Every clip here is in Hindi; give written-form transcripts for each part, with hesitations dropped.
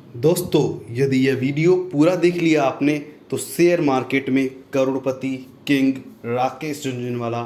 दोस्तों, यदि यह वीडियो पूरा देख लिया आपने तो शेयर मार्केट में करोड़पति किंग राकेश झुनझुनवाला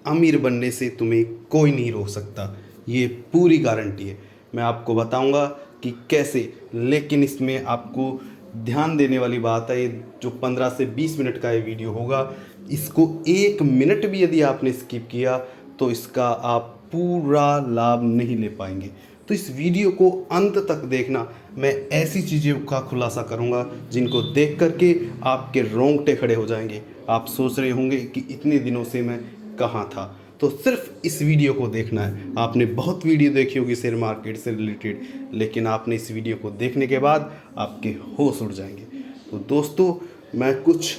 अमीर बनने से तुम्हें कोई नहीं रोक सकता। ये पूरी गारंटी है। मैं आपको बताऊंगा कि कैसे, लेकिन इसमें आपको ध्यान देने वाली बात है, जो 15 से 20 मिनट का ये वीडियो होगा, इसको 1 मिनट भी यदि आपने स्किप किया तो इसका आप पूरा लाभ नहीं ले पाएंगे। तो इस वीडियो को अंत तक देखना। मैं ऐसी चीज़ों का खुलासा करूंगा जिनको देख करके आपके रोंगटे खड़े हो जाएंगे। आप सोच रहे होंगे कि इतने दिनों से मैं कहाँ था। तो सिर्फ इस वीडियो को देखना है। आपने बहुत वीडियो देखी होगी शेयर मार्केट से रिलेटेड, लेकिन आपने इस वीडियो को देखने के बाद आपके होश उड़ जाएंगे। तो दोस्तों, मैं कुछ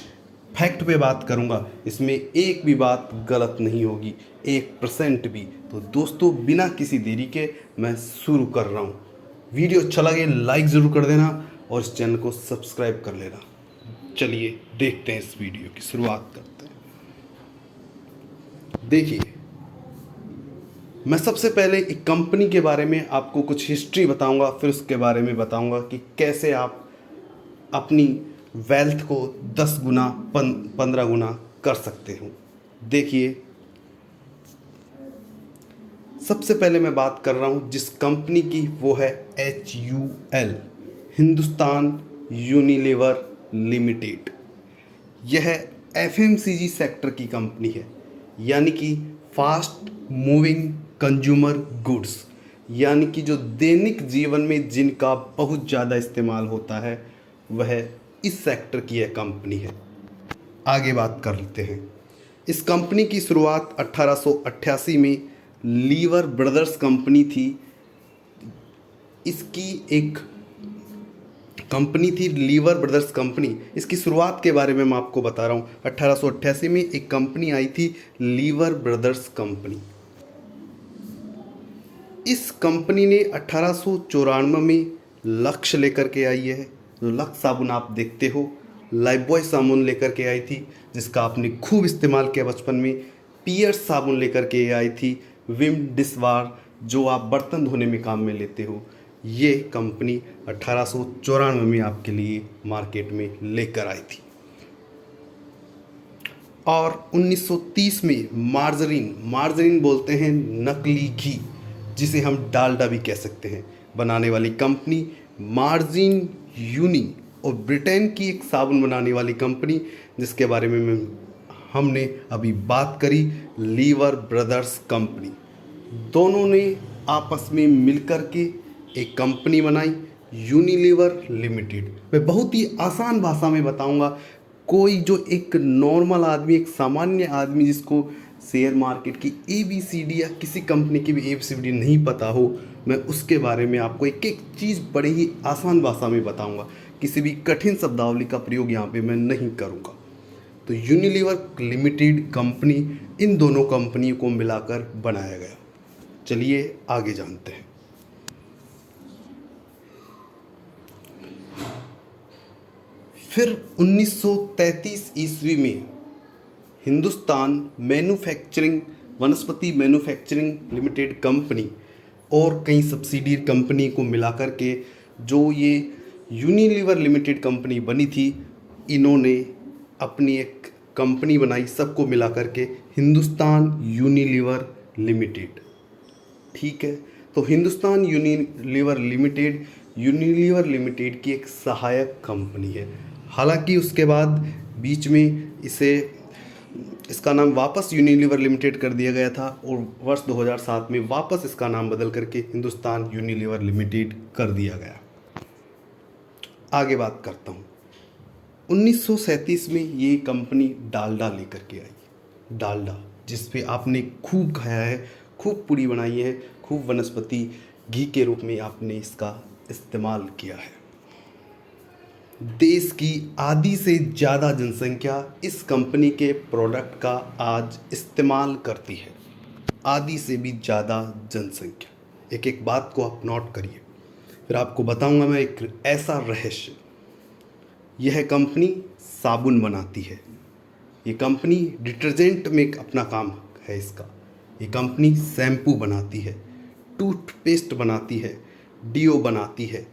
फैक्ट पे बात करूंगा, इसमें एक भी बात गलत नहीं होगी, 1% भी। तो दोस्तों, बिना किसी देरी के मैं शुरू कर रहा हूँ। वीडियो अच्छा लगे लाइक ज़रूर कर देना और इस चैनल को सब्सक्राइब कर लेना। चलिए देखते हैं, इस वीडियो की शुरुआत करते हैं। देखिए, मैं सबसे पहले एक कंपनी के बारे में आपको कुछ हिस्ट्री बताऊंगा, फिर उसके बारे में बताऊंगा कि कैसे आप अपनी वेल्थ को 10 गुना 15 गुना कर सकते हो। देखिए, सबसे पहले मैं बात कर रहा हूँ जिस कंपनी की, वो है HUL, हिंदुस्तान यूनिलीवर लिमिटेड। यह FMCG सेक्टर की कंपनी है, यानी कि फास्ट मूविंग कंज्यूमर गुड्स, यानी कि जो दैनिक जीवन में जिनका बहुत ज़्यादा इस्तेमाल होता है, वह इस सेक्टर की यह कंपनी है। आगे बात कर लेते हैं। इस कंपनी की शुरुआत 1888 में लीवर ब्रदर्स कंपनी थी। इसकी एक कंपनी थी लीवर ब्रदर्स कंपनी। इसकी शुरुआत के बारे में मैं आपको बता रहा हूँ। 1888 में एक कंपनी आई थी, लीवर ब्रदर्स कंपनी। इस कंपनी ने 1894 में लक्ष्य लेकर के आई है। जो लक्ष्य साबुन आप देखते हो, लाइफबॉय साबुन लेकर के आई थी, जिसका आपने खूब इस्तेमाल किया बचपन में। पियर्स साबुन लेकर के आई थी, विम डिशवार जो आप बर्तन धोने में काम में लेते हो। ये कंपनी 1894 में आपके लिए मार्केट में लेकर आई थी। और 1930 में मार्जरीन बोलते हैं नकली घी, जिसे हम डालडा भी कह सकते हैं, बनाने वाली कंपनी मार्जिन यूनी। और ब्रिटेन की एक साबुन बनाने वाली कंपनी, जिसके बारे में हमने अभी बात करी, लीवर ब्रदर्स कंपनी। दोनों ने आपस में मिलकर के एक कंपनी बनाई, यूनिलीवर लिमिटेड। मैं बहुत ही आसान भाषा में बताऊंगा। कोई जो एक नॉर्मल आदमी, एक सामान्य आदमी जिसको शेयर मार्केट की ABCD या किसी कंपनी की भी ABCD नहीं पता हो, मैं उसके बारे में आपको एक एक चीज़ बड़े ही आसान भाषा में बताऊंगा। किसी भी कठिन शब्दावली का प्रयोग यहाँ पे मैं नहीं करूँगा। तो यूनिलीवर लिमिटेड कंपनी, इन दोनों कंपनियों को मिलाकर बनाया गया। चलिए आगे जानते हैं। फिर 1933 ईस्वी में हिंदुस्तान मैन्युफैक्चरिंग वनस्पति मैन्युफैक्चरिंग लिमिटेड कंपनी और कई सब्सिडियरी कंपनी को मिलाकर के जो ये यूनिलीवर लिमिटेड कंपनी बनी थी, इन्होंने अपनी एक कंपनी बनाई, सबको मिलाकर के हिंदुस्तान यूनिलीवर लिमिटेड। ठीक है, तो हिंदुस्तान यूनिलीवर लिमिटेड की एक सहायक कंपनी है। हालांकि उसके बाद बीच में इसका नाम वापस यूनिलीवर लिमिटेड कर दिया गया था और वर्ष 2007 में वापस इसका नाम बदल करके हिंदुस्तान यूनिलीवर लिमिटेड कर दिया गया। आगे बात करता हूँ। 1937 में ये कंपनी डालडा लेकर के आई। डालडा, जिस पे आपने खूब खाया है, खूब पूड़ी बनाई है, खूब वनस्पति घी के रूप में आपने इसका इस्तेमाल किया है। देश की आधी से ज़्यादा जनसंख्या इस कंपनी के प्रोडक्ट का आज इस्तेमाल करती है। आधी से भी ज़्यादा जनसंख्या। एक एक बात को आप नोट करिए, फिर आपको बताऊंगा मैं एक ऐसा रहस्य। यह कंपनी साबुन बनाती है, ये कंपनी डिटर्जेंट में अपना काम है इसका। ये कंपनी शैम्पू बनाती है, टूथपेस्ट बनाती है, डीओ बनाती है,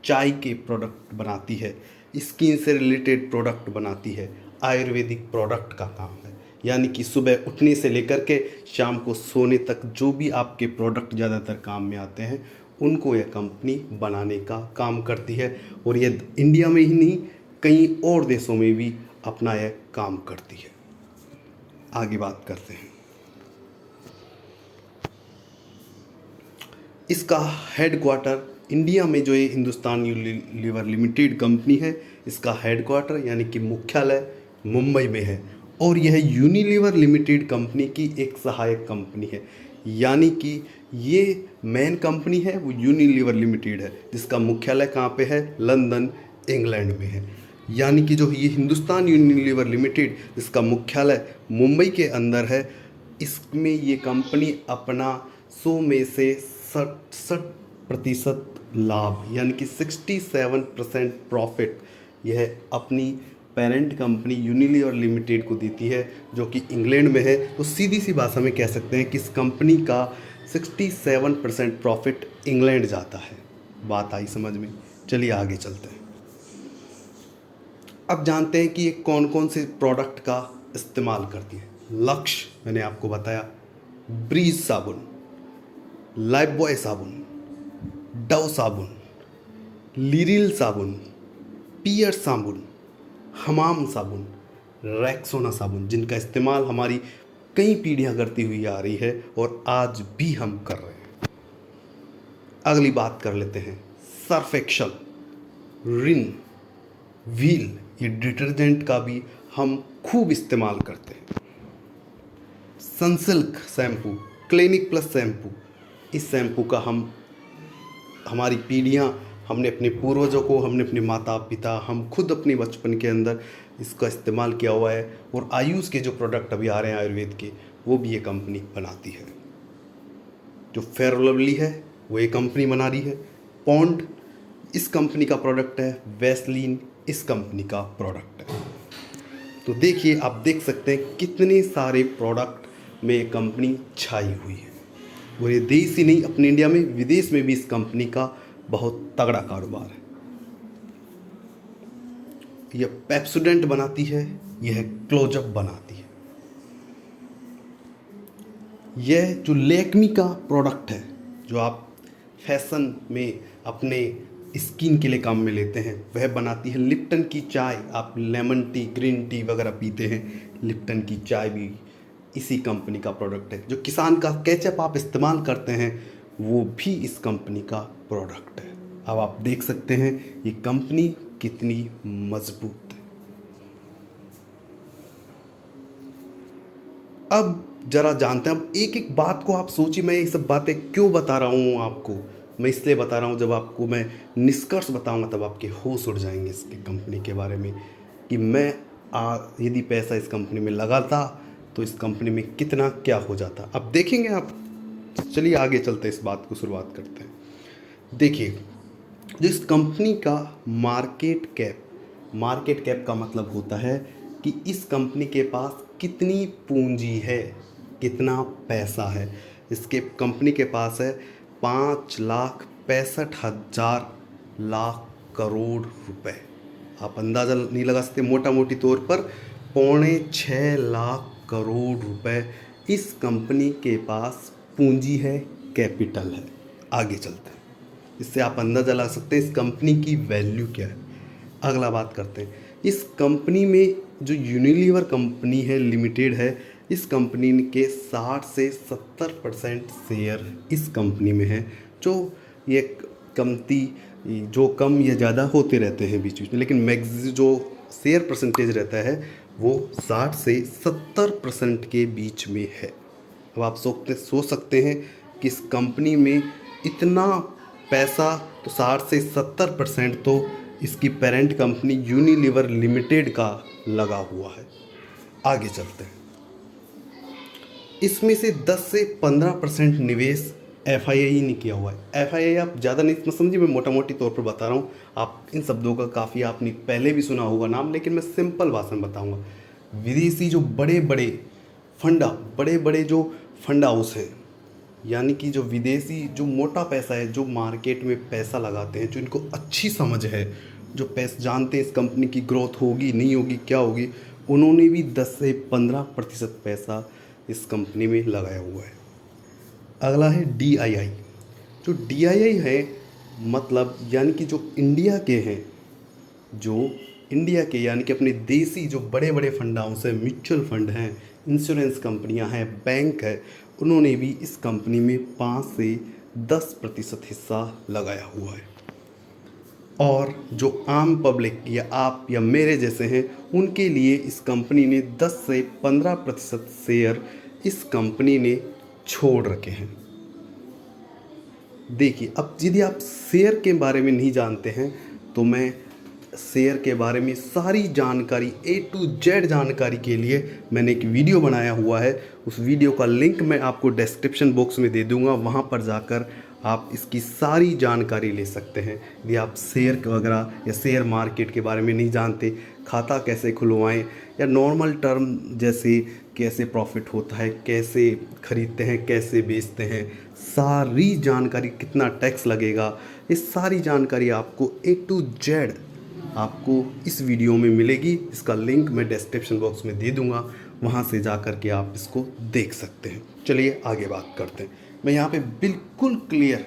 चाय के प्रोडक्ट बनाती है, स्किन से रिलेटेड प्रोडक्ट बनाती है, आयुर्वेदिक प्रोडक्ट का काम है। यानी कि सुबह उठने से लेकर के शाम को सोने तक जो भी आपके प्रोडक्ट ज़्यादातर काम में आते हैं उनको यह कंपनी बनाने का काम करती है। और यह इंडिया में ही नहीं, कई और देशों में भी अपना यह काम करती है। आगे बात करते हैं। इसका हेडक्वार्टर इंडिया में जो ये हिंदुस्तान यूनिलीवर लिमिटेड कंपनी है, इसका हेडक्वार्टर यानी कि मुख्यालय मुंबई में है। और यह यूनिलीवर लिमिटेड कंपनी की एक सहायक कंपनी है। यानी कि ये मेन कंपनी है वो यूनिलीवर लिमिटेड है, जिसका मुख्यालय कहाँ पे है? लंदन, इंग्लैंड में है। यानी कि जो ये हिंदुस्तान यूनिलीवर लिमिटेड जिसका मुख्यालय मुंबई के अंदर है, इसमें ये कंपनी अपना 100 में से 67% लाभ यानी कि 67% प्रॉफिट यह अपनी पेरेंट कंपनी यूनिलीवर लिमिटेड को देती है, जो कि इंग्लैंड में है। तो सीधी सी भाषा में कह सकते हैं कि इस कंपनी का 67% प्रॉफिट इंग्लैंड जाता है। बात आई समझ में? चलिए आगे चलते हैं। अब जानते हैं कि ये कौन कौन से प्रोडक्ट का इस्तेमाल करती है। लक्ष्य मैंने आपको बताया, ब्रीज साबुन, लाइफबॉय साबुन, डव साबुन, लिरिल साबुन, पियर्स साबुन, हमाम साबुन, रेक्सोना साबुन, जिनका इस्तेमाल हमारी कई पीढ़ियां करती हुई आ रही है और आज भी हम कर रहे हैं। अगली बात कर लेते हैं सर्फ एक्सल, रिन, व्हील, ये डिटर्जेंट का भी हम खूब इस्तेमाल करते हैं। Sunsilk shampoo, clinic plus shampoo, इस शैम्पू का हमारी पीढ़ियाँ, हमने अपने पूर्वजों को, हमने अपने माता पिता, हम खुद अपने बचपन के अंदर इसका इस्तेमाल किया हुआ है। और आयुष के जो प्रोडक्ट अभी आ रहे हैं आयुर्वेद के, वो भी ये कंपनी बनाती है। जो फेयर लवली है वो ये कंपनी बना रही है। पॉन्ड इस कंपनी का प्रोडक्ट है। वैसलीन इस कंपनी का प्रोडक्ट है। तो देखिए, आप देख सकते हैं कितने सारे प्रोडक्ट में ये कंपनी छाई हुई है। और ये देश ही नहीं, अपने इंडिया में विदेश में भी इस कंपनी का बहुत तगड़ा कारोबार है। यह पेप्सोडेंट बनाती है, यह क्लोजअप बनाती है। यह जो लैक्मी का प्रोडक्ट है, जो आप फैशन में अपने स्किन के लिए काम में लेते हैं, वह बनाती है। लिप्टन की चाय, आप लेमन टी, ग्रीन टी वगैरह पीते हैं, लिप्टन की चाय भी इसी कंपनी का प्रोडक्ट है। जो किसान का केचप आप इस्तेमाल करते हैं, वो भी इस कंपनी का प्रोडक्ट है। अब आप देख सकते हैं ये कंपनी कितनी मजबूत है। अब जरा जानते हैं, अब एक एक बात को आप सोचिए, मैं ये सब बातें क्यों बता रहा हूँ आपको? मैं इसलिए बता रहा हूँ, जब आपको मैं निष्कर्ष बताऊँगा तब आपके होश उड़ जाएंगे इसकी कंपनी के बारे में, कि मैं यदि पैसा इस कंपनी में लगाता तो इस कंपनी में कितना क्या हो जाता। अब देखेंगे आप। चलिए आगे चलते हैं, इस बात को शुरुआत करते हैं। देखिए, जो इस कंपनी का मार्केट कैप का मतलब होता है कि इस कंपनी के पास कितनी पूंजी है, कितना पैसा है। इसके कंपनी के पास है 5,65,000 लाख करोड़ रुपए। आप अंदाज़ा नहीं लगा सकते, मोटा मोटी तौर पर 6.25 लाख करोड़ रुपए इस कंपनी के पास पूंजी है, कैपिटल है। आगे चलते हैं, इससे आप अंदाज़ा लगा सकते हैं इस कंपनी की वैल्यू क्या है। अगला बात करते हैं, इस कंपनी में जो यूनिलीवर कंपनी है लिमिटेड है, इस कंपनी के 60 से 70% शेयर इस कंपनी में है। जो ये कंपनी जो कम या ज़्यादा होते रहते हैं बीच बीच में, लेकिन जो शेयर परसेंटेज रहता है वो 60 से 70% के बीच में है। अब आप सोच सकते हैं कि इस कंपनी में इतना पैसा, तो 60 से 70% तो इसकी पेरेंट कंपनी यूनिलीवर लिमिटेड का लगा हुआ है। आगे चलते हैं, इसमें से 10 से 15% निवेश FII ने किया हुआ है। FII आप ज़्यादा नहीं समझिए, मैं मोटा मोटी तौर पर बता रहा हूँ। आप इन शब्दों का काफ़ी आपने पहले भी सुना होगा नाम, लेकिन मैं सिंपल भाषा में बताऊँगा। विदेशी जो बड़े बड़े जो फंड हाउस हैं, यानी कि जो विदेशी जो मोटा पैसा है, जो मार्केट में पैसा लगाते हैं, जो इनको अच्छी समझ है, जो पैसा जानते हैं इस कंपनी की ग्रोथ होगी नहीं होगी क्या होगी, उन्होंने भी 10 से 15% पैसा इस कंपनी में लगाया हुआ है। अगला है DII। जो DII है मतलब यानी कि जो इंडिया के हैं, जो इंडिया के यानी कि अपने देसी जो बड़े बड़े फंड हाउस हैं, म्यूचुअल फंड हैं, इंश्योरेंस कंपनियां हैं, बैंक है, उन्होंने भी इस कंपनी में 5 से 10% हिस्सा लगाया हुआ है। और जो आम पब्लिक या आप या मेरे जैसे हैं, उनके लिए इस कंपनी ने 10 से 15% शेयर इस कंपनी ने छोड़ रखे हैं। देखिए, अब यदि आप शेयर के बारे में नहीं जानते हैं तो मैं शेयर के बारे में सारी जानकारी A to Z जानकारी के लिए मैंने एक वीडियो बनाया हुआ है। उस वीडियो का लिंक मैं आपको डिस्क्रिप्शन बॉक्स में दे दूंगा, वहां पर जाकर आप इसकी सारी जानकारी ले सकते हैं। यदि आप शेयर वगैरह या शेयर मार्केट के बारे में नहीं जानते, खाता कैसे खुलवाएं या नॉर्मल टर्म जैसे कैसे प्रॉफिट होता है, कैसे खरीदते हैं, कैसे बेचते हैं, सारी जानकारी, कितना टैक्स लगेगा, ये सारी जानकारी आपको A to Z आपको इस वीडियो में मिलेगी। इसका लिंक मैं डिस्क्रिप्शन बॉक्स में दे दूंगा, वहां से जा कर के आप इसको देख सकते हैं। चलिए आगे बात करते हैं। मैं यहाँ पे बिल्कुल क्लियर,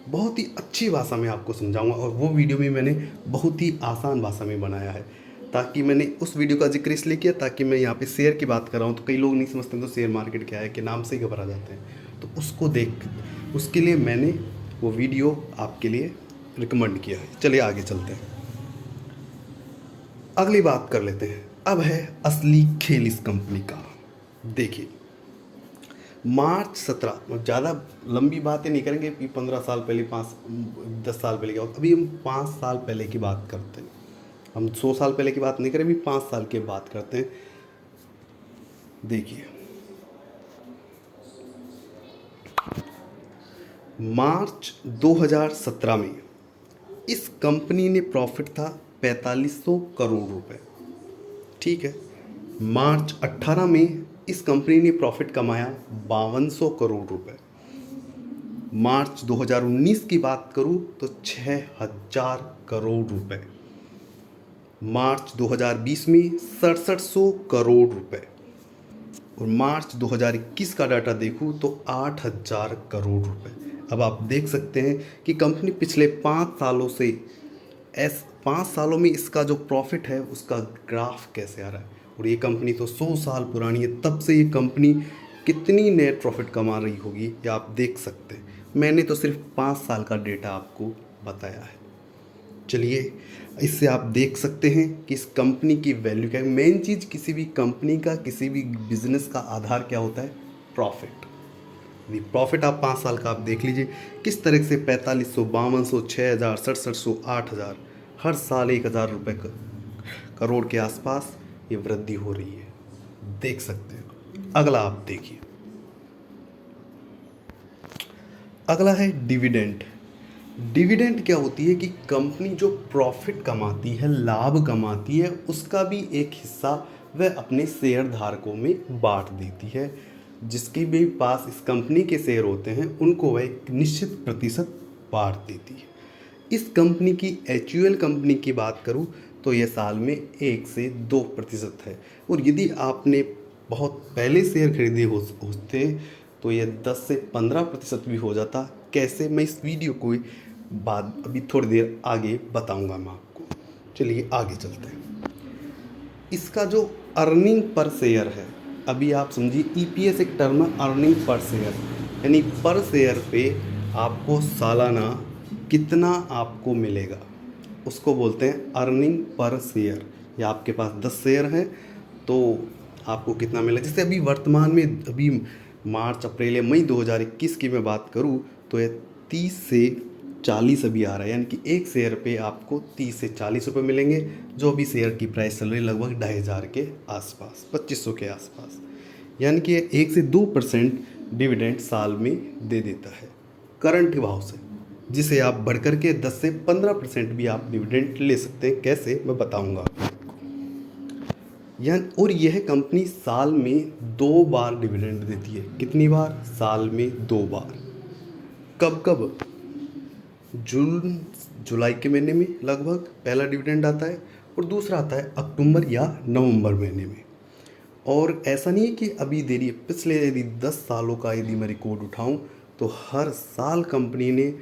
बहुत ही अच्छी भाषा में आपको समझाऊंगा, और वो वीडियो भी मैंने बहुत ही आसान भाषा में बनाया है, ताकि मैंने उस वीडियो का जिक्र इसलिए किया ताकि मैं यहाँ पे शेयर की बात कर रहा हूँ तो कई लोग नहीं समझते, तो शेयर मार्केट क्या है कि नाम से ही घबरा जाते हैं, तो उसको देख उसके लिए मैंने वो वीडियो आपके लिए रिकमेंड किया है। चलिए आगे चलते हैं, अगली बात कर लेते हैं। अब है असली खेल इस कंपनी का। देखिए, मार्च 17, ज़्यादा लंबी बातें नहीं करेंगे कि 15 साल पहले, 10 साल पहले क्या होता, अभी हम 5 साल पहले की बात करते हैं। हम 100 साल पहले की बात नहीं करें, अभी 5 साल की बात करते हैं। देखिए, मार्च 2017 में इस कंपनी ने प्रॉफिट था 4500 करोड़ रुपए, ठीक है। मार्च 18 में इस कंपनी ने प्रॉफिट कमाया 5200 करोड़ रुपए। मार्च 2019 की बात करूं तो 6000 करोड़ रुपए। मार्च 2020 में 6700 करोड़ रुपए, और मार्च 2021 का डाटा देखूं तो 8000 करोड़ रुपए। अब आप देख सकते हैं कि कंपनी पिछले 5 सालों से 5 सालों में इसका जो प्रॉफिट है उसका ग्राफ कैसे आ रहा है। और ये कंपनी तो 100 साल पुरानी है, तब से ये कंपनी कितनी नेट प्रॉफिट कमा रही होगी ये आप देख सकते हैं। मैंने तो सिर्फ 5 साल का डेटा आपको बताया है। चलिए, इससे आप देख सकते हैं कि इस कंपनी की वैल्यू क्या है। मेन चीज़ किसी भी कंपनी का, किसी भी बिजनेस का आधार क्या होता है, प्रॉफिट। यदि प्रॉफिट आप 5 साल का आप देख लीजिए किस तरह से 4500, 5200, 6000, 6700, 8000, हर साल 1000 रुपये करोड़ के आसपास ये वृद्धि हो रही है, देख सकते हैं। अगला आप देखिए, अगला है डिविडेंड। डिविडेंड क्या होती है कि कंपनी जो प्रॉफिट कमाती है, लाभ कमाती है, उसका भी एक हिस्सा वह अपने शेयर धारकों में बांट देती है। जिसके भी पास इस कंपनी के शेयर होते हैं उनको वह एक निश्चित प्रतिशत बांट देती है। इस कंपनी की HUL कंपनी की बात करूं तो यह साल में 1 से 2% है, और यदि आपने बहुत पहले शेयर खरीदे होते तो यह 10 से 15% भी हो जाता। कैसे, मैं इस वीडियो को बाद अभी थोड़ी देर आगे बताऊंगा मैं आपको। चलिए आगे चलते हैं। इसका जो अर्निंग पर शेयर है, अभी आप समझिए EPS एक टर्म है, अर्निंग पर शेयर, यानी पर शेयर पे आपको सालाना कितना आपको मिलेगा उसको बोलते हैं अर्निंग पर शेयर। या आपके पास 10 शेयर हैं तो आपको कितना मिलेगा। जैसे अभी वर्तमान में, अभी मार्च, अप्रैल या मई 2021 की मैं बात करूं तो यह 30 से 40 अभी आ रहा है, यानी कि एक शेयर पे आपको 30 से 40 रुपये मिलेंगे। जो अभी शेयर की प्राइस चल रही है लगभग 2500 के आसपास, 2500 के आसपास, यानी कि 1 से 2% डिविडेंड साल में दे देता है करंट भाव से, जिसे आप बढ़कर के 10 से 15% भी आप डिविडेंड ले सकते हैं। कैसे, मैं बताऊंगा आपको। और यह कंपनी साल में 2 बार डिविडेंड देती है। कितनी बार? साल में 2 बार। कब कब? जून जुलाई के महीने में लगभग पहला डिविडेंड आता है, और दूसरा आता है अक्टूबर या नवंबर महीने में। और ऐसा नहीं है कि अभी देरी है, पिछले यदि 10 सालों का यदि मैं रिकॉर्ड उठाऊं तो हर साल कंपनी ने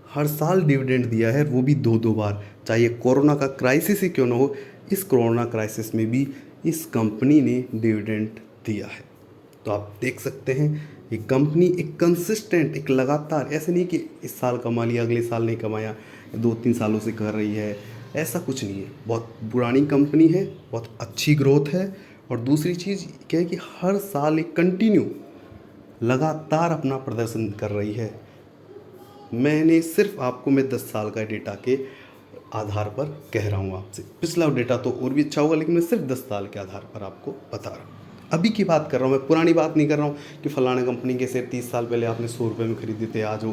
हर साल डिविडेंड दिया है, वो भी 2-2 बार। चाहे कोरोना का क्राइसिस ही क्यों ना हो, इस कोरोना क्राइसिस में भी इस कंपनी ने डिविडेंड दिया है। तो आप देख सकते हैं ये कंपनी एक कंसिस्टेंट, एक लगातार, ऐसे नहीं कि इस साल कमा लिया अगले साल नहीं कमाया, 2-3 सालों से कर रही है, ऐसा कुछ नहीं है। बहुत पुरानी कंपनी है, बहुत अच्छी ग्रोथ है। और दूसरी चीज़ क्या है कि हर साल एक कंटिन्यू लगातार अपना प्रदर्शन कर रही है। मैंने सिर्फ आपको मैं 10 साल का डेटा के आधार पर कह रहा हूँ आपसे, पिछला डेटा तो और भी अच्छा होगा, लेकिन मैं सिर्फ 10 साल के आधार पर आपको बता रहा हूँ। अभी की बात कर रहा हूँ मैं, पुरानी बात नहीं कर रहा हूँ कि फलाना कंपनी के शेयर 30 साल पहले आपने 100 रुपये में खरीदे थे, आज वो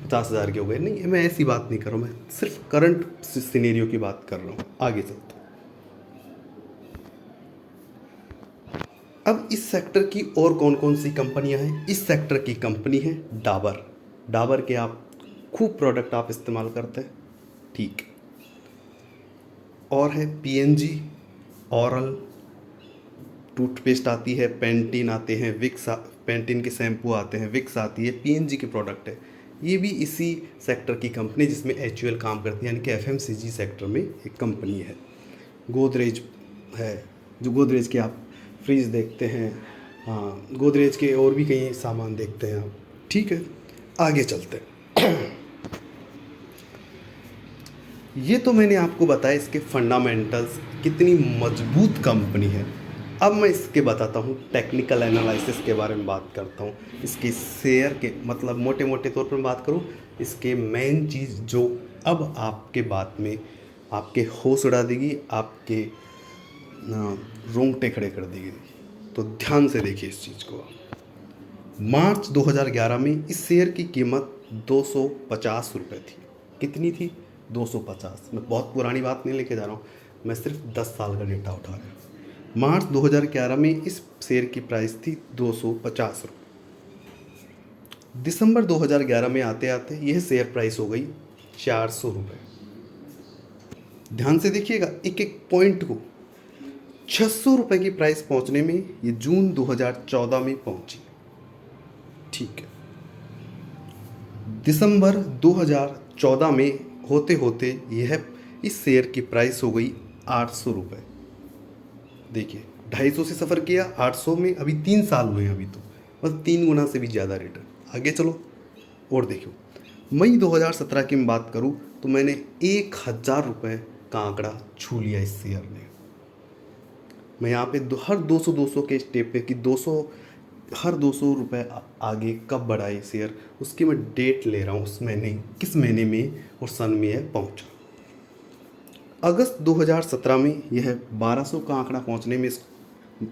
50,000 के हो गए। नहीं, मैं ऐसी बात नहीं कर रहा हूँ, मैं सिर्फ करंट सिनेरियो की बात कर रहा हूँ। आगे चलते हैं। अब इस सेक्टर की और कौन कौन सी कंपनियां हैं? इस सेक्टर की कंपनी है डाबर। डाबर के आप खूब प्रोडक्ट आप इस्तेमाल करते हैं, ठीक। और है पीएनजी, ओरल टूथपेस्ट आती है, पेंटीन आते हैं, विक्स पेंटीन के शैम्पू आते हैं, विक्स आती है, पीएनजी के प्रोडक्ट है। ये भी इसी सेक्टर की कंपनी जिसमें एचयूएल काम करती है, यानी कि एफएमसीजी सेक्टर में एक कंपनी है। गोदरेज है, जो गोदरेज के आप फ्रिज देखते हैं, हाँ, गोदरेज के और भी कई सामान देखते हैं आप, ठीक है। आगे चलते हैं। ये तो मैंने आपको बताया इसके फंडामेंटल्स, कितनी मजबूत कंपनी है। अब मैं इसके बताता हूँ टेक्निकल एनालिसिस के बारे में बात करता हूँ। इसके शेयर के मतलब मोटे मोटे तौर पर बात करूँ, इसके मेन चीज़ जो अब आपके बात में आपके होश उड़ा देगी, आपके रोंगटे खड़े कर देगी। तो ध्यान से देखिए इस चीज़ को। मार्च 2011 में इस शेयर की कीमत 250 रुपये थी। कितनी थी? 250। मैं बहुत पुरानी बात नहीं लेके जा रहा हूँ, मैं सिर्फ 10 साल का डेटा उठा रहा हूँ। मार्च 2011 में इस शेयर की प्राइस थी 250 रुपये। दिसंबर 2011 में आते आते यह शेयर प्राइस हो गई 400 रुपये। ध्यान से देखिएगा एक एक पॉइंट को। 600 रुपये की प्राइस पहुंचने में ये जून 2014 में पहुंची, ठीक है। दिसंबर 2014 में होते होते यह इस शेयर की प्राइस हो गई 800 रुपये। देखिए 250 से सफ़र किया, 800 में अभी 3 साल हुए हैं, अभी तो बस 3 गुना से भी ज़्यादा रिटर्न। आगे चलो और देखो, मई 2017 की मैं बात करूँ तो मैंने 1000 रुपये का आंकड़ा छू लिया इस शेयर ने। मैं यहाँ पे हर 200 के स्टेप पे कि 200 हर 200 रुपये आगे कब बढ़ा ये शेयर, उसकी मैं डेट ले रहा हूँ, उस महीने किस महीने में और सन में यह पहुँचा। अगस्त 2017 में यह 1200 का आंकड़ा पहुँचने में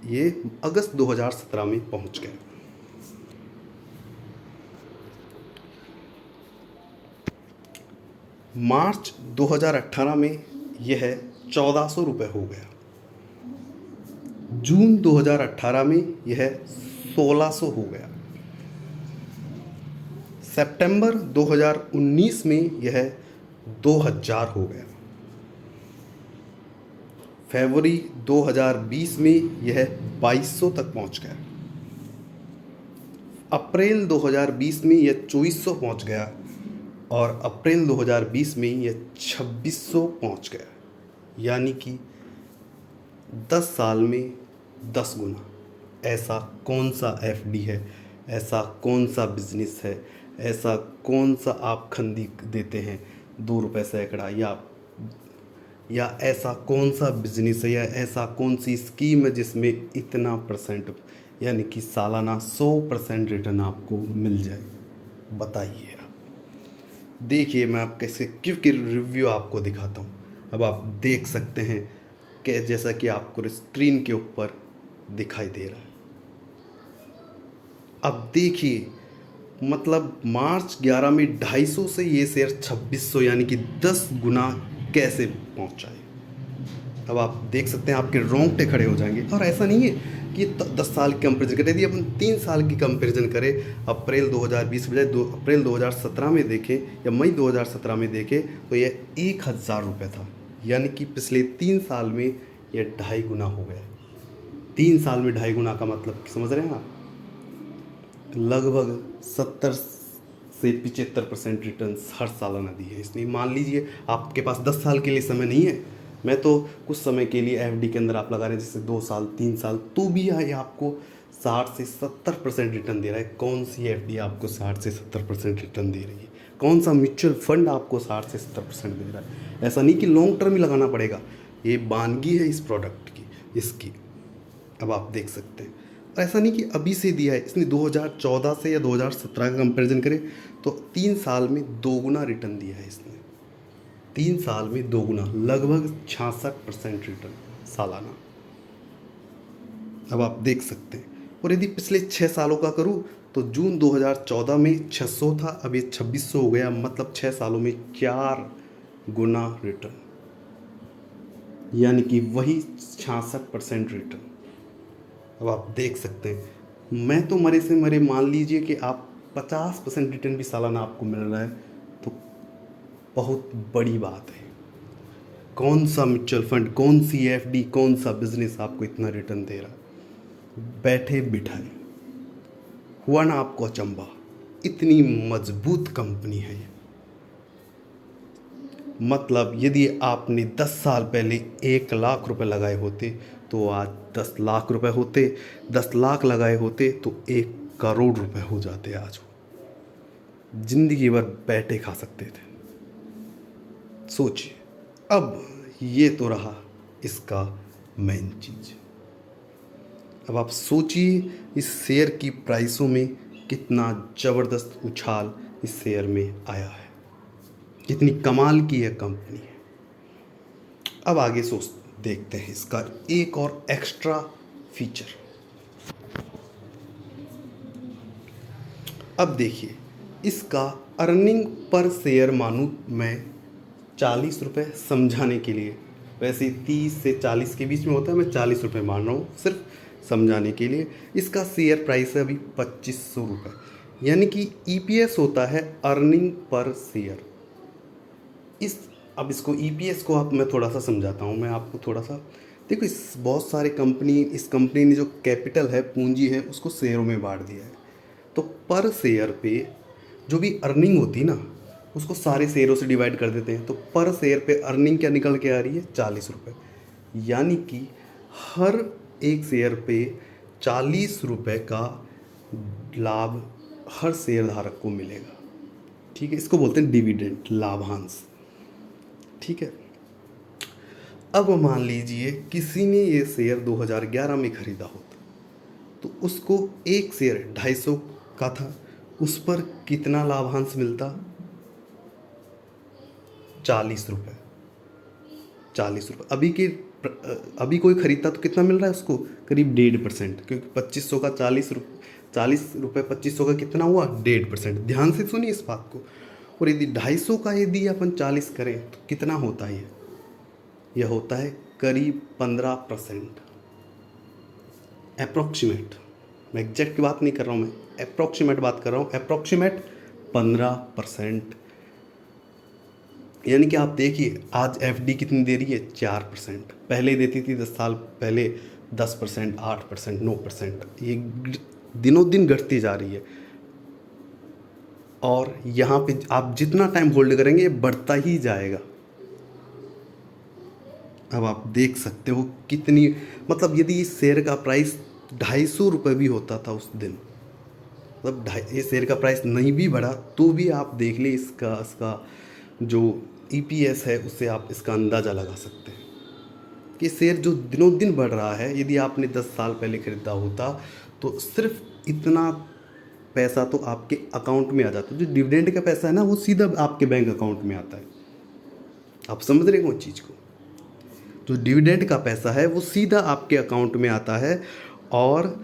ये अगस्त 2017 में पहुँच गया। मार्च 2018 में यह 1400 रुपये हो गया। जून 2018 में यह 1600 हो गया। सितंबर 2019 में यह 2000 हो गया। फरवरी 2020 में यह 2200 तक पहुंच गया। अप्रैल 2020 में यह 2400 पहुंच गया और अप्रैल 2020 में यह 2600 पहुंच गया। यानी कि 10 साल में 10 गुना। ऐसा कौन सा एफडी है, ऐसा कौन सा बिजनेस है, ऐसा कौन सा आप खंडी देते हैं 2 रुपये सैकड़ा, या ऐसा कौन सा बिजनेस है, या ऐसा कौन सी स्कीम है जिसमें इतना परसेंट यानी कि सालाना 100% रिटर्न आपको मिल जाए, बताइए आप। देखिए मैं आप कैसे क्योंकि रिव्यू आपको दिखाता हूँ। अब आप देख सकते हैं कि जैसा कि आपको स्क्रीन के ऊपर दिखाई दे रहा है। अब देखिए मतलब मार्च 11 में 250 से ये शेयर 2600 यानी कि 10 गुना कैसे पहुंचा है। अब आप देख सकते हैं आपके रोंगटे खड़े हो जाएंगे। और ऐसा नहीं है कि 10 साल की कंपेरिजन करें, यदि अपन 3 साल की कंपेरिजन करें, अप्रैल 2020 बजाय अप्रैल 2017 में देखें या मई 2017 में देखें, तो ये 1000 रुपये था। यानी कि पिछले 3 साल में ये 2.5 गुना हो गया। 3 साल में 2.5 गुना का मतलब समझ रहे हैं आप? लगभग 70 से 75% रिटर्न हर सालाना दी है इसने। मान लीजिए आपके पास 10 साल के लिए समय नहीं है, मैं तो कुछ समय के लिए एफडी के अंदर आप लगा रहे हैं, जैसे 2 साल 3 साल, तो भी ये आपको 60 से 70% रिटर्न दे रहा है। कौन सी एफडी आपको 60 से 70% रिटर्न दे रही है? कौन सा म्यूचुअल फंड आपको 60 से 70% दे रहा है? ऐसा नहीं कि लॉन्ग टर्म ही लगाना पड़ेगा, ये वानगी है इस प्रोडक्ट की, इसकी। अब आप देख सकते हैं, और ऐसा नहीं कि अभी से दिया है इसने, 2014 से या 2017 का कंपैरिजन करें तो 3 साल में 2 गुना रिटर्न दिया है इसने। 3 साल में 2 गुना, लगभग 66% रिटर्न सालाना। अब आप देख सकते हैं। और यदि पिछले 6 सालों का करूं तो जून 2014 में 600 था, अब ये 2600 हो गया, मतलब 6 सालों में 4 गुना रिटर्न, यानी कि वही 66% रिटर्न। अब आप देख सकते हैं, मैं तो मरे से मरे मान लीजिए कि आप 50% रिटर्न भी सालाना आपको मिल रहा है, तो बहुत बड़ी बात है। कौन सा म्यूचुअल फंड, कौन सी एफडी, कौन सा बिजनेस आपको इतना रिटर्न दे रहा है? बैठे बिठाए हुआ ना आपको अचंबा, इतनी मजबूत कंपनी है ये। मतलब यदि आपने 10 साल पहले 1 लाख रुपए लगाए होते तो आज 10 लाख रुपए होते, 10 लाख लगाए होते तो 1 करोड़ रुपए हो जाते आज। वो जिंदगी भर बैठे खा सकते थे। सोचिए, अब ये तो रहा इसका मेन चीज। अब आप सोचिए इस शेयर की प्राइसों में कितना ज़बरदस्त उछाल इस शेयर में आया है, कितनी कमाल की यह कंपनी है। अब आगे देखते हैं इसका एक और एक्स्ट्रा फीचर। अब देखिए, इसका अर्निंग पर शेयर मानूं मैं 40 रुपये समझाने के लिए, वैसे 30 से 40 के बीच में होता है, मैं 40 रुपये मान रहा हूँ सिर्फ समझाने के लिए। इसका शेयर प्राइस है अभी 2500 रुपये, यानी कि ईपीएस होता है अर्निंग पर शेयर। अब इसको ईपीएस को मैं थोड़ा सा समझाता हूँ, मैं आपको थोड़ा सा। देखो, इस बहुत सारे इस कंपनी ने जो कैपिटल है, पूंजी है, उसको शेयरों में बांट दिया है। तो पर शेयर पे जो भी अर्निंग होती है ना, उसको सारे शेयरों से डिवाइड कर देते हैं, तो पर शेयर पे अर्निंग क्या निकल के आ रही है? 40 रुपये। यानी कि हर एक शेयर पे 40 रुपये का लाभ हर शेयरधारक को मिलेगा। ठीक है, इसको बोलते हैं डिविडेंड, लाभांश। ठीक है। अब मान लीजिए किसी ने ये शेयर 2011 में खरीदा होता, तो उसको एक शेयर 250 का था, उस पर कितना लाभांश मिलता? 40 रुपये। 40 रुपये अभी कोई खरीदता तो कितना मिल रहा है उसको? करीब 1.5%, क्योंकि 2500 का 40 रुपये 2500 का कितना हुआ? 1.5%। ध्यान से सुनिए इस बात को। और यदि 250 का यदि अपन 40 करें तो कितना होता है? यह होता है करीब 15%। अप्रोक्सीमेट, मैं एग्जैक्ट की बात नहीं कर रहा हूँ, मैं अप्रोक्सीमेट बात कर रहा हूँ। अप्रोक्सीमेट 15%। यानी कि आप देखिए, आज एफडी कितनी दे रही है? 4%। पहले देती थी 10 साल पहले 10%, 8%, 9%। ये दिनों दिन घटती जा रही है। और यहाँ पे आप जितना टाइम होल्ड करेंगे ये बढ़ता ही जाएगा। अब आप देख सकते हो कितनी, मतलब यदि इस शेयर का प्राइस 250 रुपये भी होता था उस दिन, मतलब ये शेयर का प्राइस नहीं भी बढ़ा तो भी आप देख ले इसका जो ईपीएस है, उससे आप इसका अंदाज़ा लगा सकते हैं कि शेयर जो दिनों दिन बढ़ रहा है। यदि आपने 10 साल पहले खरीदा होता तो सिर्फ इतना पैसा तो आपके अकाउंट में आ जाता। जो डिविडेंड का पैसा है ना, वो सीधा आपके बैंक अकाउंट में आता है। आप समझ रहे हो उस चीज़ को? जो डिविडेंड का पैसा है वो सीधा आपके अकाउंट में आता है। और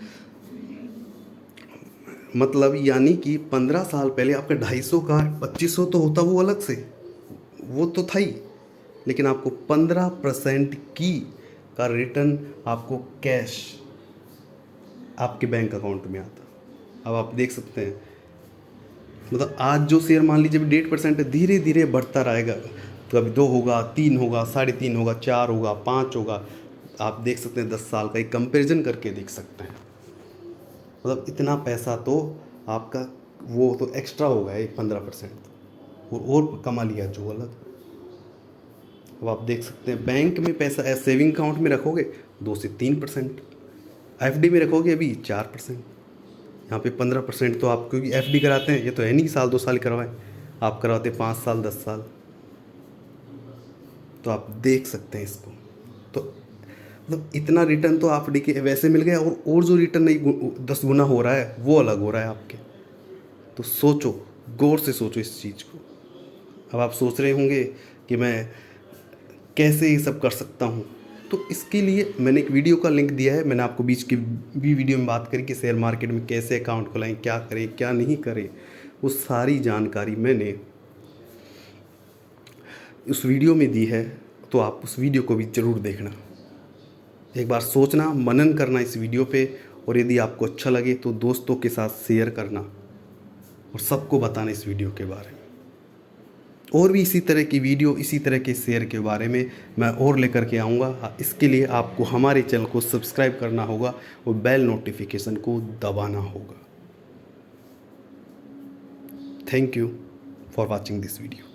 मतलब यानी कि 15 साल पहले आपका 250 का 2500 तो होता, वो अलग से, वो तो था ही। लेकिन आपको 15% की का रिटर्न आपको कैश आपके बैंक अकाउंट में आता। अब आप देख सकते हैं, मतलब आज जो शेयर मान लीजिए 1.5% है, धीरे धीरे बढ़ता रहेगा। तो अभी 2 होगा, 3 होगा, 3.5 होगा, 4 होगा, 5 होगा। आप देख सकते हैं 10 साल का एक कंपैरिजन करके देख सकते हैं। मतलब इतना पैसा तो आपका वो तो एक्स्ट्रा होगा एक 15% और कमा लिया जो अलग। अब आप देख सकते हैं बैंक में पैसा सेविंग अकाउंट में रखोगे 2 से 3%, एफडी में रखोगे अभी 4%। यहाँ पे 15% तो आप, क्योंकि एफडी कराते हैं, ये तो है नहीं साल 2 साल करवाएं, आप करवाते 5 साल 10 साल। तो आप देख सकते हैं इसको। तो मतलब इतना रिटर्न तो एफडी के वैसे मिल गया, और जो रिटर्न नहीं 10 गुना हो रहा है वो अलग हो रहा है आपके। तो सोचो, गौर से सोचो इस चीज़ को। अब आप सोच रहे होंगे कि मैं कैसे ये सब कर सकता हूँ, तो इसके लिए मैंने एक वीडियो का लिंक दिया है। मैंने आपको बीच की भी वीडियो में बात करी कि शेयर मार्केट में कैसे अकाउंट खुलाएं, क्या करें क्या नहीं करें, वो सारी जानकारी मैंने उस वीडियो में दी है। तो आप उस वीडियो को भी ज़रूर देखना, एक बार सोचना, मनन करना इस वीडियो पे, और यदि आपको अच्छा लगे तो दोस्तों के साथ शेयर करना और सबको बताना इस वीडियो के बारे में। और भी इसी तरह की वीडियो, इसी तरह के शेयर के बारे में मैं और लेकर के आऊँगा। इसके लिए आपको हमारे चैनल को सब्सक्राइब करना होगा और बेल नोटिफिकेशन को दबाना होगा। Thank you for watching this video.